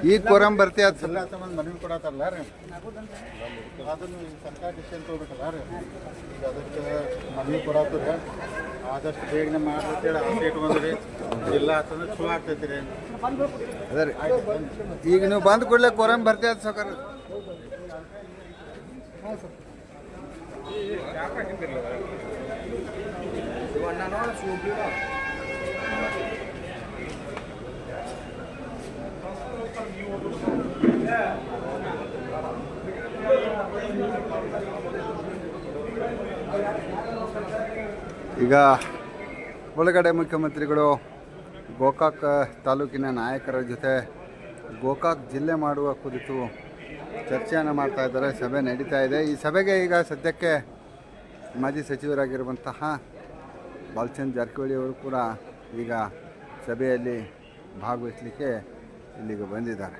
ಈಗ ಕೊರಂ ಬರ್ತಿ ಅದು ಸಲ್ಲ ಸಂಬಂಧ ಮನವಿ ಕೊಡತ್ತಲ್ಲ ರೀ ಅದನ್ನು ಸರ್ಕಾರ ಡಿಸಿಷನ್ ತೊಗೋಬೇಕಲ್ಲ ರೀ ಈಗ ಅದಕ್ಕೆ ಮನವಿ ಕೊಡತ್ತೀರಿ ಆದಷ್ಟು ಬೇಗನೆ ಮಾಡ್ತೇಳಿ ಆಸೆ ಇಟ್ಕೊಂಡ್ರಿ ಇಲ್ಲ ಅಂತಂದ್ರೆ ಚಲೋ ಆಗ್ತೈತಿ ರೀ ಅದೇ ರೀ ಈಗ ನೀವು ಬಂದು ಕೂಡಲೇ ಕೊರಂ ಬರ್ತಿ ಅದು ಸೌಕರ್ಯ ಈಗ ಒಳಗಡೆ ಮುಖ್ಯಮಂತ್ರಿಗಳು ಗೋಕಾಕ್ ತಾಲೂಕಿನ ನಾಯಕರ ಜೊತೆ ಗೋಕಾಕ್ ಜಿಲ್ಲೆ ಮಾಡುವ ಕುರಿತು ಚರ್ಚೆಯನ್ನು ಮಾಡ್ತಾ ಇದ್ದಾರೆ. ಸಭೆ ನಡೀತಾ ಇದೆ. ಈ ಸಭೆಗೆ ಈಗ ಸದ್ಯಕ್ಕೆ ಮಾಜಿ ಸಚಿವರಾಗಿರುವಂತಹ ಬಾಲಚಂದ್ರ ಜಾರಕಿಹೊಳಿ ಅವರು ಕೂಡ ಈಗ ಸಭೆಯಲ್ಲಿ ಭಾಗವಹಿಸಲಿಕ್ಕೆ ಇಲ್ಲಿಗೆ ಬಂದಿದ್ದಾರೆ.